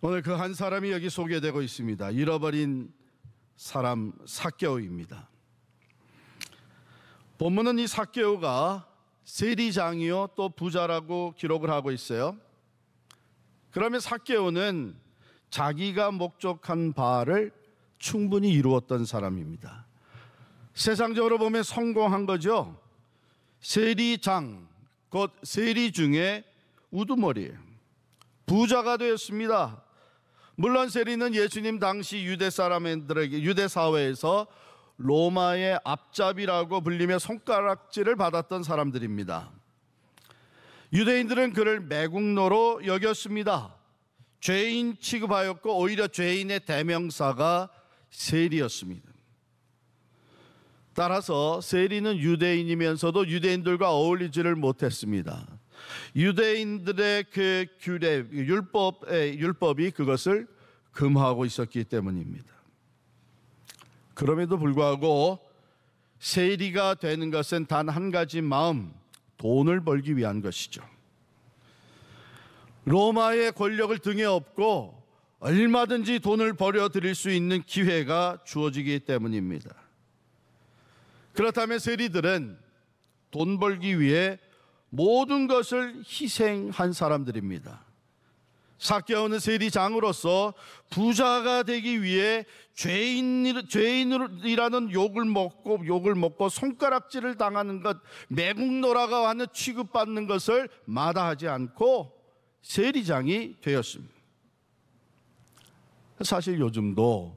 오늘 그 한 사람이 여기 소개되고 있습니다. 잃어버린 사람 삭개오입니다. 본문은 이 삭개오가 세리장이요 또 부자라고 기록을 하고 있어요. 그러면 삭개오는 자기가 목적한 바를 충분히 이루었던 사람입니다. 세상적으로 보면 성공한 거죠. 세리장, 곧 세리 중에 우두머리예요. 부자가 되었습니다. 물론 세리는 예수님 당시 유대 사람들에게 유대 사회에서 로마의 앞잡이라고 불리며 손가락질을 받았던 사람들입니다. 유대인들은 그를 매국노로 여겼습니다. 죄인 취급하였고 오히려 죄인의 대명사가 세리였습니다. 따라서 세리는 유대인이면서도 유대인들과 어울리지를 못했습니다. 유대인들의 그 규례, 율법이 그것을 금하고 있었기 때문입니다. 그럼에도 불구하고 세리가 되는 것은 단 한 가지 마음, 돈을 벌기 위한 것이죠. 로마의 권력을 등에 업고 얼마든지 돈을 벌여들일 수 있는 기회가 주어지기 때문입니다. 그렇다면 세리들은 돈 벌기 위해 모든 것을 희생한 사람들입니다. 삭개오는 세리장으로서 부자가 되기 위해 죄인이라는 욕을 먹고 손가락질을 당하는 것, 매국노라가 하는 취급받는 것을 마다하지 않고 세리장이 되었습니다. 사실 요즘도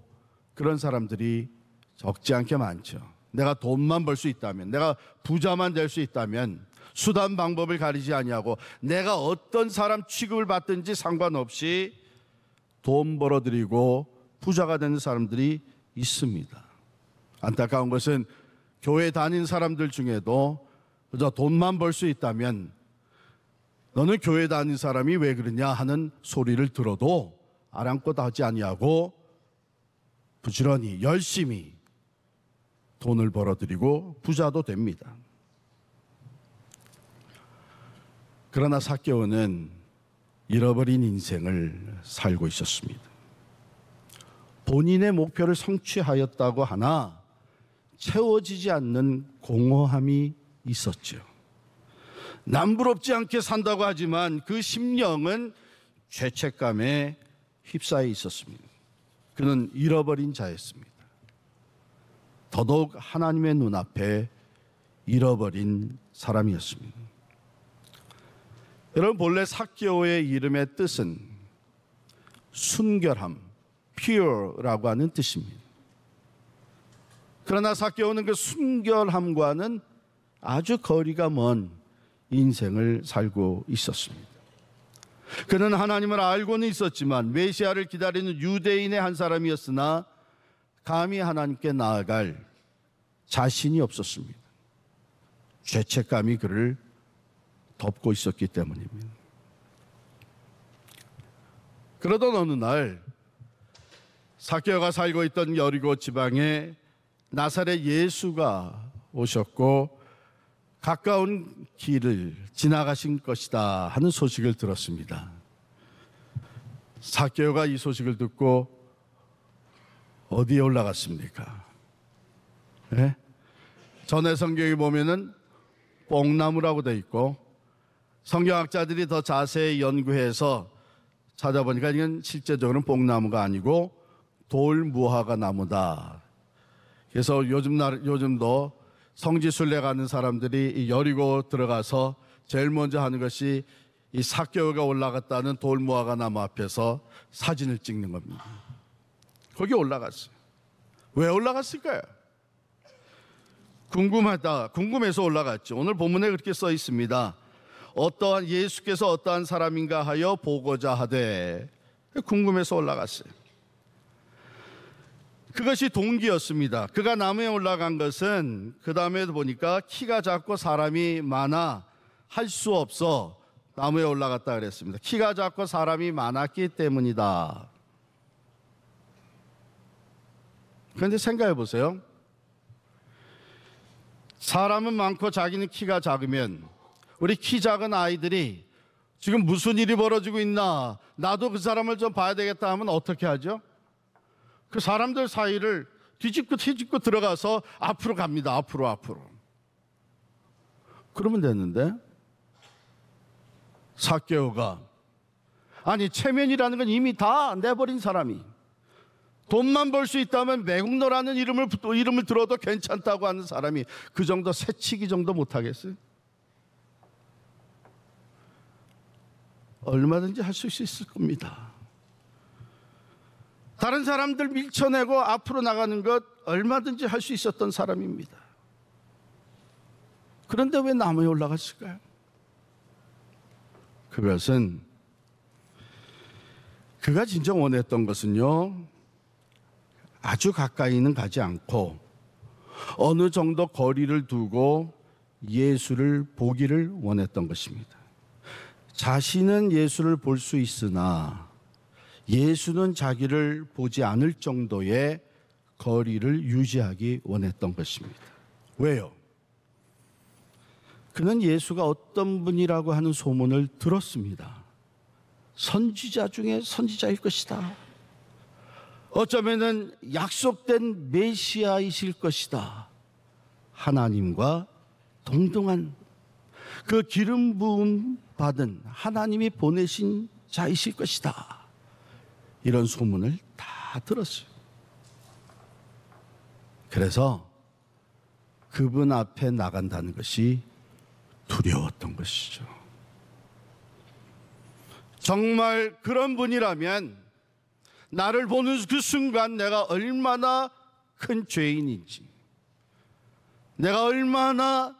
그런 사람들이 적지 않게 많죠. 내가 돈만 벌 수 있다면, 내가 부자만 될 수 있다면 수단 방법을 가리지 아니하고 내가 어떤 사람 취급을 받든지 상관없이 돈 벌어들이고 부자가 되는 사람들이 있습니다. 안타까운 것은 교회 다닌 사람들 중에도 그저 돈만 벌 수 있다면 너는 교회 다닌 사람이 왜 그러냐 하는 소리를 들어도 아랑곳 하지 아니하고 부지런히 열심히 돈을 벌어들이고 부자도 됩니다. 그러나 삭개오는 잃어버린 인생을 살고 있었습니다. 본인의 목표를 성취하였다고 하나 채워지지 않는 공허함이 있었죠. 남부럽지 않게 산다고 하지만 그 심령은 죄책감에 휩싸여 있었습니다. 그는 잃어버린 자였습니다. 더더욱 하나님의 눈앞에 잃어버린 사람이었습니다. 여러분, 본래 삭개오의 이름의 뜻은 순결함, pure라고 하는 뜻입니다. 그러나 삭개오는 그 순결함과는 아주 거리가 먼 인생을 살고 있었습니다. 그는 하나님을 알고는 있었지만 메시아를 기다리는 유대인의 한 사람이었으나 감히 하나님께 나아갈 자신이 없었습니다. 죄책감이 그를 덮고 있었기 때문입니다. 그러던 어느 날 삭개오가 살고 있던 여리고 지방에 나사렛 예수가 오셨고 가까운 길을 지나가신 것이다 하는 소식을 들었습니다. 삭개오가 이 소식을 듣고 어디에 올라갔습니까? 네? 전에 성경에 보면은 뽕나무라고 되어 있고 성경학자들이 더 자세히 연구해서 찾아보니까 이건 실제적으로는 뽕나무가 아니고 돌무화과 나무다. 그래서 요즘도 성지순례 가는 사람들이 이 여리고 들어가서 제일 먼저 하는 것이 이 삭개오가 올라갔다는 돌무화과 나무 앞에서 사진을 찍는 겁니다. 거기 올라갔어요. 왜 올라갔을까요? 궁금해서 올라갔죠. 오늘 본문에 그렇게 써 있습니다. 예수께서 어떠한 사람인가 하여 보고자 하되, 궁금해서 올라갔어요. 그것이 동기였습니다. 그가 나무에 올라간 것은 그 다음에 보니까 키가 작고 사람이 많아 할 수 없어 나무에 올라갔다 그랬습니다. 키가 작고 사람이 많았기 때문이다. 그런데 생각해 보세요. 사람은 많고 자기는 키가 작으면 우리 키 작은 아이들이 지금 무슨 일이 벌어지고 있나, 나도 그 사람을 좀 봐야 되겠다 하면 어떻게 하죠? 그 사람들 사이를 뒤집고 뒤집고 들어가서 앞으로 갑니다. 앞으로. 그러면 됐는데, 삭개오가, 아니 체면이라는 건 이미 다 내버린 사람이, 돈만 벌 수 있다면 매국노라는 이름을 들어도 괜찮다고 하는 사람이 그 정도 새치기 정도 못하겠어요? 얼마든지 할 수 있을 겁니다. 다른 사람들 밀쳐내고 앞으로 나가는 것 얼마든지 할 수 있었던 사람입니다. 그런데 왜 나무에 올라갔을까요? 그것은 그가 진정 원했던 것은요, 아주 가까이는 가지 않고 어느 정도 거리를 두고 예수를 보기를 원했던 것입니다. 자신은 예수를 볼 수 있으나 예수는 자기를 보지 않을 정도의 거리를 유지하기 원했던 것입니다. 왜요? 그는 예수가 어떤 분이라고 하는 소문을 들었습니다. 선지자 중에 선지자일 것이다. 어쩌면은 약속된 메시아이실 것이다. 하나님과 동등한, 그 기름 부음 받은 하나님이 보내신 자이실 것이다. 이런 소문을 다 들었어요. 그래서 그분 앞에 나간다는 것이 두려웠던 것이죠. 정말 그런 분이라면 나를 보는 그 순간 내가 얼마나 큰 죄인인지, 내가 얼마나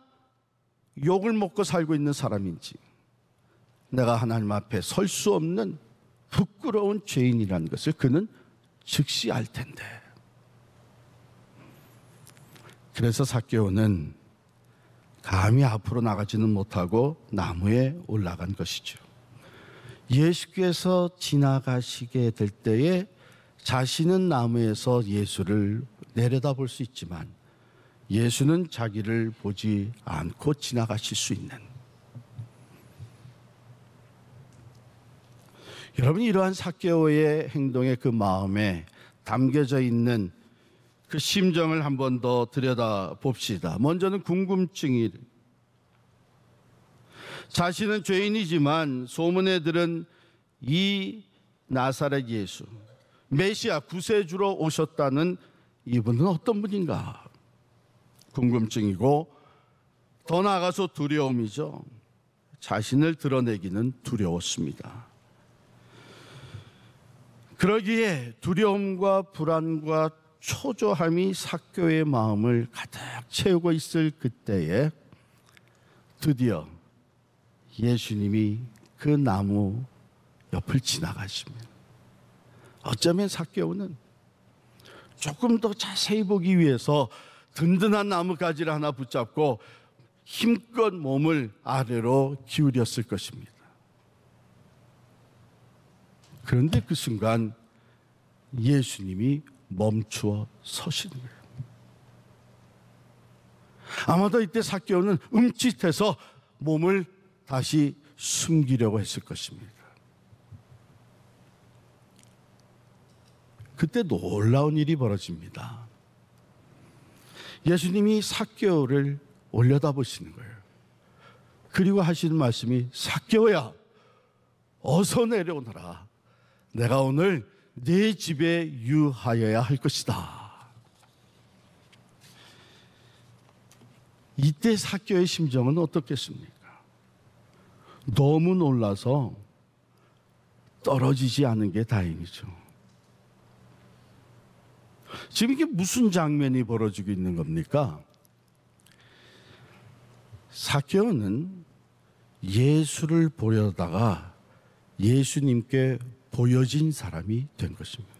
욕을 먹고 살고 있는 사람인지, 내가 하나님 앞에 설 수 없는 부끄러운 죄인이라는 것을 그는 즉시 알 텐데. 그래서 삭개오는 감히 앞으로 나가지는 못하고 나무에 올라간 것이죠. 예수께서 지나가시게 될 때에 자신은 나무에서 예수를 내려다볼 수 있지만 예수는 자기를 보지 않고 지나가실 수 있는, 여러분, 이러한 삭개오의 행동의 그 마음에 담겨져 있는 그 심정을 한 번 더 들여다봅시다. 먼저는 궁금증이, 자신은 죄인이지만 소문에 들은 이 나사렛 예수, 메시아 구세주로 오셨다는 이분은 어떤 분인가? 궁금증이고, 더 나아가서 두려움이죠. 자신을 드러내기는 두려웠습니다. 그러기에 두려움과 불안과 초조함이 삭개오의 마음을 가득 채우고 있을 그때에 드디어 예수님이 그 나무 옆을 지나가시면, 어쩌면 삭개오는 조금 더 자세히 보기 위해서 든든한 나뭇가지를 하나 붙잡고 힘껏 몸을 아래로 기울였을 것입니다. 그런데 그 순간 예수님이 멈추어 서시는 거예요. 아마도 이때 삭개오는 움찔해서 몸을 다시 숨기려고 했을 것입니다. 그때 놀라운 일이 벌어집니다. 예수님이 삭개오를 올려다보시는 거예요. 그리고 하시는 말씀이, 삭개오야, 어서 내려오너라. 내가 오늘 네 집에 유하여야 할 것이다. 이때 삭개오의 심정은 어떻겠습니까? 너무 놀라서 떨어지지 않은 게 다행이죠. 지금 이게 무슨 장면이 벌어지고 있는 겁니까? 삭개오는 예수를 보려다가 예수님께 보여진 사람이 된 것입니다.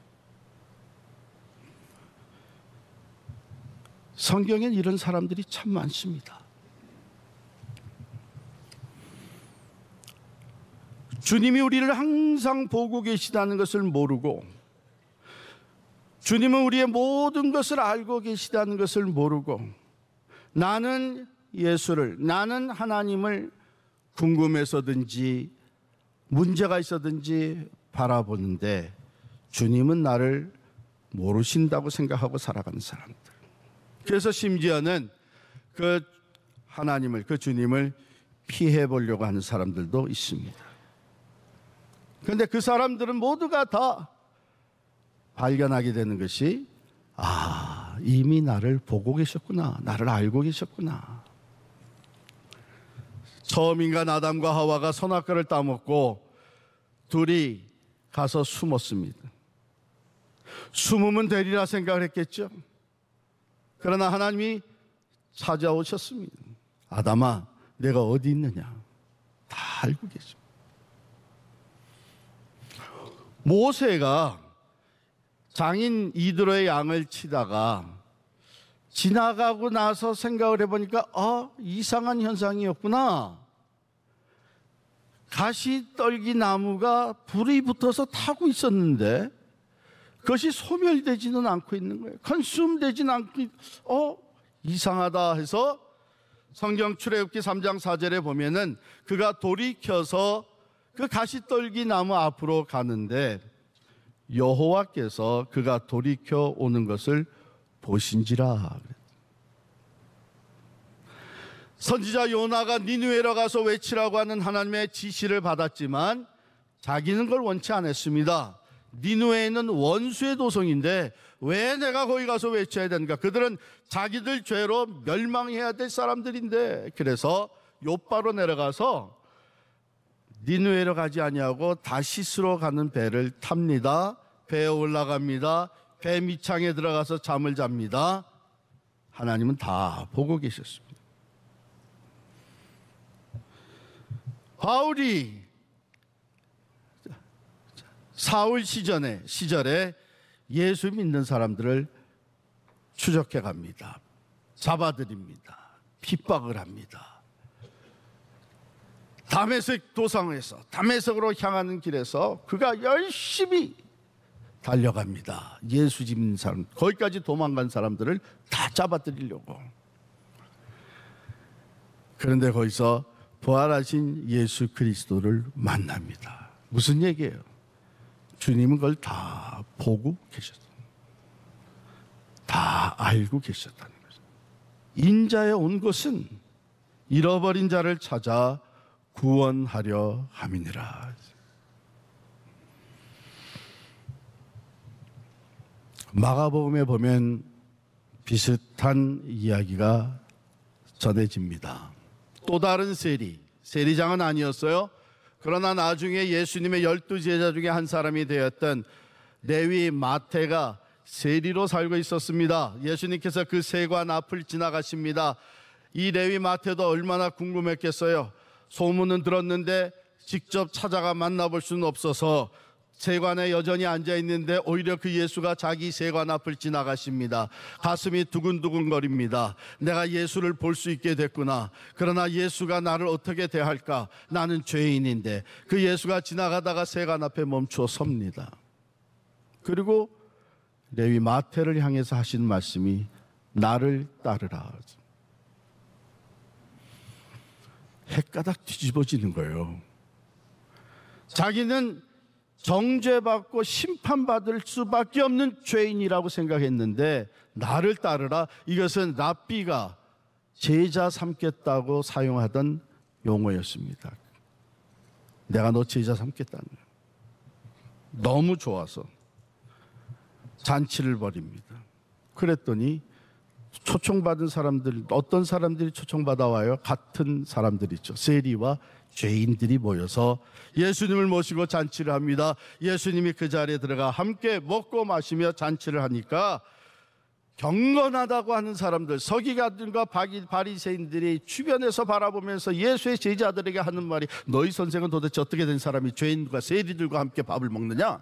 성경엔 이런 사람들이 참 많습니다. 주님이 우리를 항상 보고 계시다는 것을 모르고, 주님은 우리의 모든 것을 알고 계시다는 것을 모르고, 나는 예수를, 나는 하나님을 궁금해서든지 문제가 있었든지 바라보는데 주님은 나를 모르신다고 생각하고 살아가는 사람들. 그래서 심지어는 그 하나님을, 그 주님을 피해 보려고 하는 사람들도 있습니다. 그런데 그 사람들은 모두가 다 발견하게 되는 것이, 이미 나를 보고 계셨구나, 나를 알고 계셨구나. 처음 인간 아담과 하와가 선악과를 따먹고 둘이 가서 숨었습니다. 숨으면 되리라 생각을 했겠죠. 그러나 하나님이 찾아오셨습니다. 아담아, 내가 어디 있느냐? 다 알고 계십니다. 모세가 장인 이드로의 양을 치다가 지나가고 나서 생각을 해보니까 이상한 현상이었구나. 가시떨기 나무가 불이 붙어서 타고 있었는데 그것이 소멸되지는 않고 있는 거예요. 컨슘되지는 않고 이상하다 해서 성경 출애굽기 3장 4절에 보면은 그가 돌이켜서 그 가시떨기 나무 앞으로 가는데 여호와께서 그가 돌이켜 오는 것을 보신지라. 선지자 요나가 니느웨로 가서 외치라고 하는 하나님의 지시를 받았지만 자기는 그걸 원치 않았습니다. 니느웨는 원수의 도성인데 왜 내가 거기 가서 외쳐야 되는가? 그들은 자기들 죄로 멸망해야 될 사람들인데. 그래서 요바로 내려가서 니느웨로 가지 아니하고 다시스로 가는 배를 탑니다. 배에 올라갑니다. 배 밑창에 들어가서 잠을 잡니다. 하나님은 다 보고 계셨습니다. 바울이 사울 시절에 예수 믿는 사람들을 추적해 갑니다. 잡아들입니다. 핍박을 합니다. 다메섹 도상에서 다메섹으로 향하는 길에서 그가 열심히 달려갑니다. 예수 믿는 사람, 거기까지 도망간 사람들을 다 잡아들이려고. 그런데 거기서 부활하신 예수 그리스도를 만납니다. 무슨 얘기예요? 주님은 그걸 다 보고 계셨다, 다 알고 계셨다는 거죠. 인자에 온 것은 잃어버린 자를 찾아 구원하려 함이니라. 마가복음에 보면 비슷한 이야기가 전해집니다. 또 다른 세리장은 아니었어요. 그러나 나중에 예수님의 12제자 중에 한 사람이 되었던 레위 마태가 세리로 살고 있었습니다. 예수님께서 그 세관 앞을 지나가십니다. 이 레위 마태도 얼마나 궁금했겠어요. 소문은 들었는데 직접 찾아가 만나볼 수는 없어서 세관에 여전히 앉아 있는데 오히려 그 예수가 자기 세관 앞을 지나가십니다. 가슴이 두근두근거립니다. 내가 예수를 볼 수 있게 됐구나. 그러나 예수가 나를 어떻게 대할까? 나는 죄인인데. 그 예수가 지나가다가 세관 앞에 멈춰 섭니다. 그리고 레위 마태를 향해서 하신 말씀이 나를 따르라. 헷가닥 뒤집어지는 거예요. 자기는 정죄받고 심판받을 수밖에 없는 죄인이라고 생각했는데 나를 따르라, 이것은 랍비가 제자 삼겠다고 사용하던 용어였습니다. 내가 너 제자 삼겠다는 거예요. 너무 좋아서 잔치를 벌입니다. 그랬더니 초청받은 사람들, 어떤 사람들이 초청받아 와요? 같은 사람들이죠. 세리와 죄인들이 모여서 예수님을 모시고 잔치를 합니다. 예수님이 그 자리에 들어가 함께 먹고 마시며 잔치를 하니까 경건하다고 하는 사람들, 서기관들과 바리새인들이 주변에서 바라보면서 예수의 제자들에게 하는 말이, 너희 선생은 도대체 어떻게 된 사람이 죄인과 세리들과 함께 밥을 먹느냐?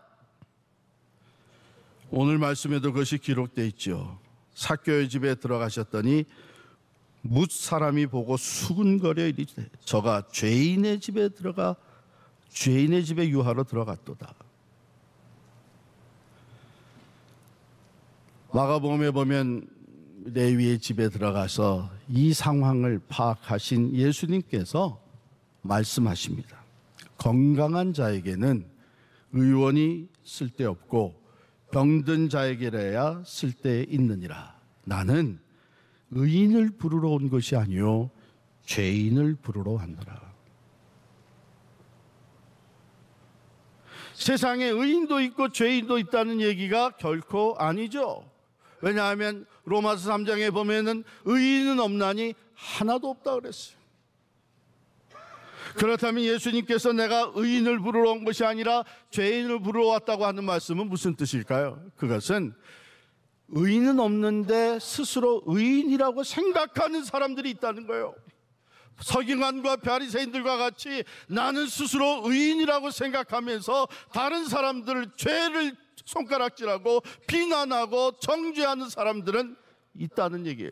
오늘 말씀에도 그것이 기록되어 있죠. 삭개오의 집에 들어가셨더니 뭇 사람이 보고 수군거려 이르되 저가 죄인의 집에 들어가 죄인의 집에 유하러 들어갔도다. 마가복음에 보면 레위의 집에 들어가서 이 상황을 파악하신 예수님께서 말씀하십니다. 건강한 자에게는 의원이 쓸데없고 병든 자에게라야 쓸데 있느니라. 나는 의인을 부르러 온 것이 아니요 죄인을 부르러 왔노라. 세상에 의인도 있고 죄인도 있다는 얘기가 결코 아니죠. 왜냐하면 로마서 3장에 보면은 의인은 없나니 하나도 없다 그랬어요. 그렇다면 예수님께서 내가 의인을 부르러 온 것이 아니라 죄인을 부르러 왔다고 하는 말씀은 무슨 뜻일까요? 그것은 의인은 없는데 스스로 의인이라고 생각하는 사람들이 있다는 거예요. 서기관과 바리새인들과 같이 나는 스스로 의인이라고 생각하면서 다른 사람들을 죄를 손가락질하고 비난하고 정죄하는 사람들은 있다는 얘기예요.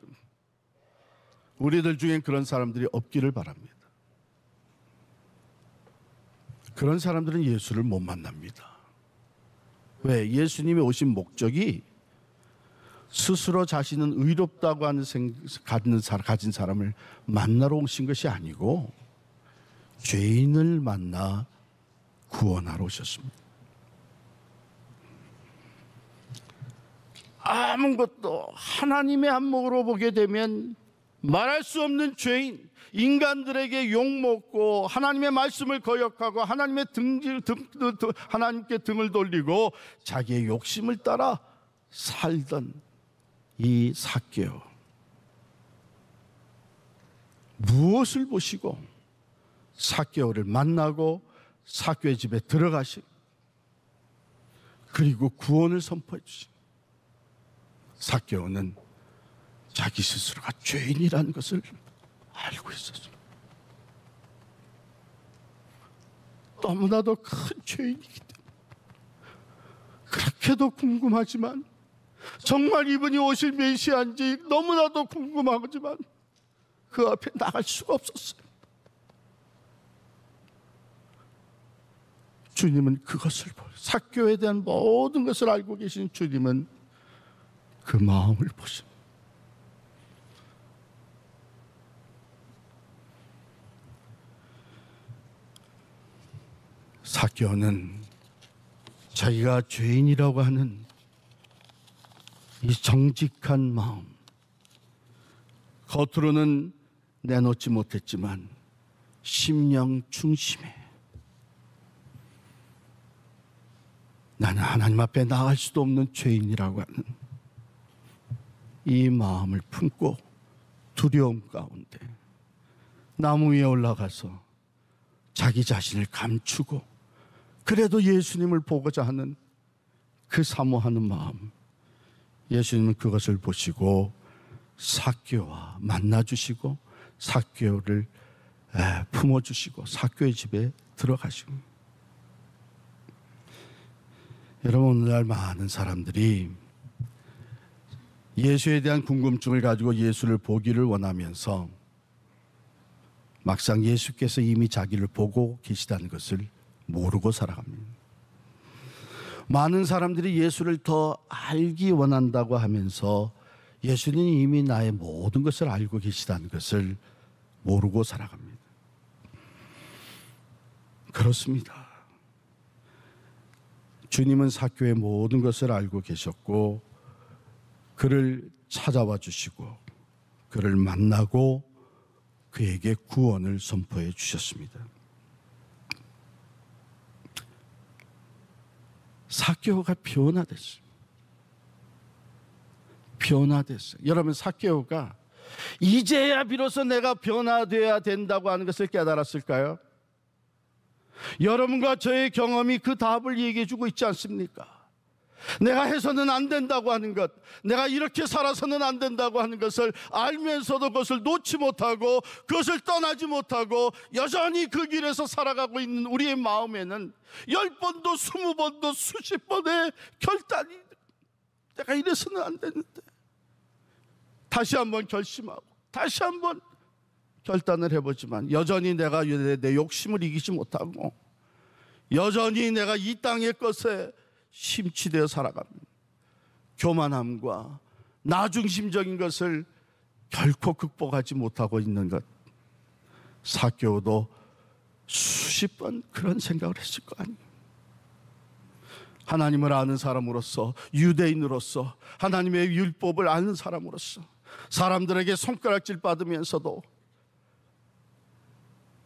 우리들 중엔 그런 사람들이 없기를 바랍니다. 그런 사람들은 예수를 못 만납니다. 왜? 예수님이 오신 목적이 스스로 자신은 의롭다고 하는 가진 사람을 만나러 오신 것이 아니고 죄인을 만나 구원하러 오셨습니다. 아무것도 하나님의 안목으로 보게 되면 말할 수 없는 죄인, 인간들에게 욕먹고 하나님의 말씀을 거역하고 하나님께 등을 돌리고 자기의 욕심을 따라 살던 이 삭개오, 무엇을 보시고 삭개오를 만나고 삭개오의 집에 들어가시 그리고 구원을 선포해 주신 삭개오는 자기 스스로가 죄인이라는 것을 알고 있었습니다. 너무나도 큰 죄인이기 때문에 그렇게도 궁금하지만 정말 이분이 오실 메시아인지 너무나도 궁금하지만 그 앞에 나갈 수가 없었어요. 주님은 그것을 삭개오에 대한 모든 것을 알고 계신 주님은 그 마음을 보십니다. 삭개오는 자기가 죄인이라고 하는 이 정직한 마음, 겉으로는 내놓지 못했지만 심령 중심에 나는 하나님 앞에 나갈 수도 없는 죄인이라고 하는 이 마음을 품고 두려움 가운데 나무 위에 올라가서 자기 자신을 감추고 그래도 예수님을 보고자 하는 그 사모하는 마음, 예수님은 그것을 보시고 삭개오와 만나주시고 삭개오를 품어주시고 삭개오의 집에 들어가시고. 여러분, 오늘날 많은 사람들이 예수에 대한 궁금증을 가지고 예수를 보기를 원하면서 막상 예수께서 이미 자기를 보고 계시다는 것을 모르고 살아갑니다. 많은 사람들이 예수를 더 알기 원한다고 하면서 예수님이 이미 나의 모든 것을 알고 계시다는 것을 모르고 살아갑니다. 그렇습니다. 주님은 삭개오의 모든 것을 알고 계셨고 그를 찾아와 주시고 그를 만나고 그에게 구원을 선포해 주셨습니다. 삭개오가 변화됐어요. 변화됐어요. 여러분, 삭개오가 이제야 비로소 내가 변화되어야 된다고 하는 것을 깨달았을까요? 여러분과 저의 경험이 그 답을 얘기해 주고 있지 않습니까? 내가 해서는 안 된다고 하는 것, 내가 이렇게 살아서는 안 된다고 하는 것을 알면서도 그것을 놓지 못하고 그것을 떠나지 못하고 여전히 그 길에서 살아가고 있는 우리의 마음에는 10번도 20번도 수십 번의 결단이, 내가 이래서는 안 되는데 다시 한번 결심하고 다시 한번 결단을 해보지만 여전히 내가 내 욕심을 이기지 못하고 여전히 내가 이 땅의 것에 심취되어 살아갑니다. 교만함과 나중심적인 것을 결코 극복하지 못하고 있는 것. 삭개오도 수십 번 그런 생각을 했을 거 아니에요. 하나님을 아는 사람으로서, 유대인으로서, 하나님의 율법을 아는 사람으로서 사람들에게 손가락질 받으면서도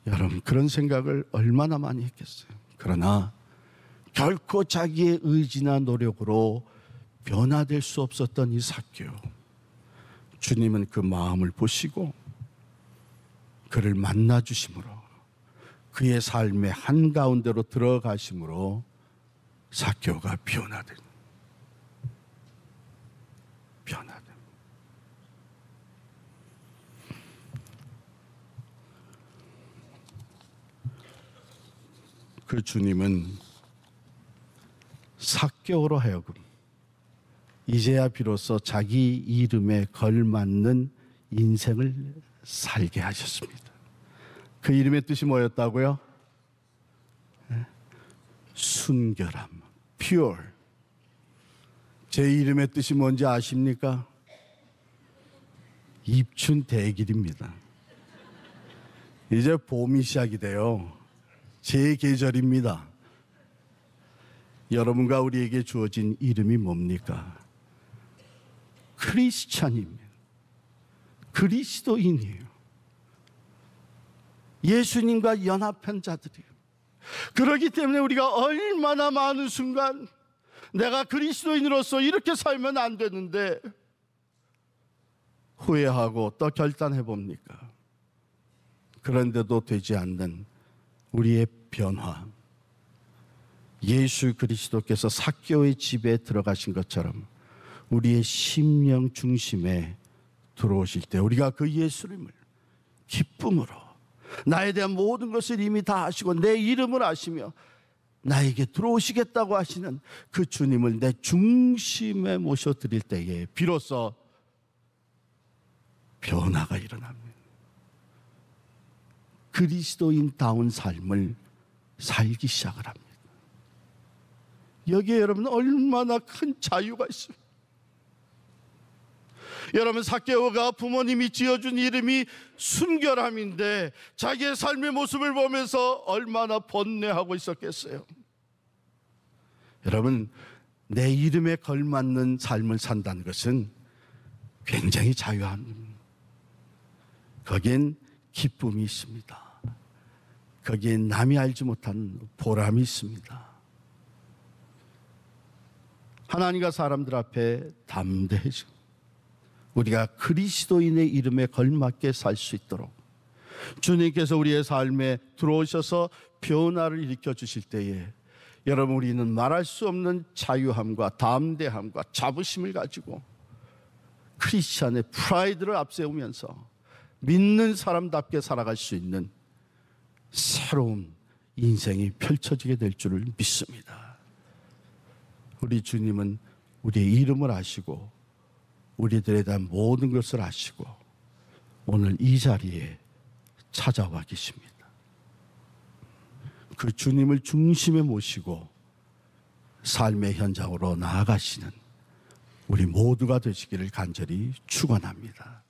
여러분 그런 생각을 얼마나 많이 했겠어요. 그러나 결코 자기의 의지나 노력으로 변화될 수 없었던 이 삭개오, 주님은 그 마음을 보시고 그를 만나 주심으로, 그의 삶의 한가운데로 들어가심으로 삭개오가 변화된. 그 주님은 삭개오로 하여금 이제야 비로소 자기 이름에 걸맞는 인생을 살게 하셨습니다. 그 이름의 뜻이 뭐였다고요? 순결함, pure. 제 이름의 뜻이 뭔지 아십니까? 입춘대길입니다. 이제 봄이 시작이 돼요. 제 계절입니다. 여러분과 우리에게 주어진 이름이 뭡니까? 크리스찬입니다. 그리스도인이에요. 예수님과 연합한 자들이에요. 그렇기 때문에 우리가 얼마나 많은 순간 내가 그리스도인으로서 이렇게 살면 안 되는데 후회하고 또 결단해 봅니까? 그런데도 되지 않는 우리의 변화, 예수 그리스도께서 삭개오의 집에 들어가신 것처럼 우리의 심령 중심에 들어오실 때 우리가 그 예수님을 기쁨으로, 나에 대한 모든 것을 이미 다 아시고 내 이름을 아시며 나에게 들어오시겠다고 하시는 그 주님을 내 중심에 모셔드릴 때에 비로소 변화가 일어납니다. 그리스도인다운 삶을 살기 시작을 합니다. 여기에 여러분 얼마나 큰 자유가 있습니다. 여러분, 삭개오가 부모님이 지어준 이름이 순결함인데 자기의 삶의 모습을 보면서 얼마나 번뇌하고 있었겠어요. 여러분, 내 이름에 걸맞는 삶을 산다는 것은 굉장히 자유합니다. 거기엔 기쁨이 있습니다. 거기엔 남이 알지 못한 보람이 있습니다. 하나님과 사람들 앞에 담대해지고 우리가 그리스도인의 이름에 걸맞게 살 수 있도록 주님께서 우리의 삶에 들어오셔서 변화를 일으켜 주실 때에 여러분, 우리는 말할 수 없는 자유함과 담대함과 자부심을 가지고 크리스찬의 프라이드를 앞세우면서 믿는 사람답게 살아갈 수 있는 새로운 인생이 펼쳐지게 될 줄을 믿습니다. 우리 주님은 우리의 이름을 아시고 우리들에 대한 모든 것을 아시고 오늘 이 자리에 찾아와 계십니다. 그 주님을 중심에 모시고 삶의 현장으로 나아가시는 우리 모두가 되시기를 간절히 축원합니다.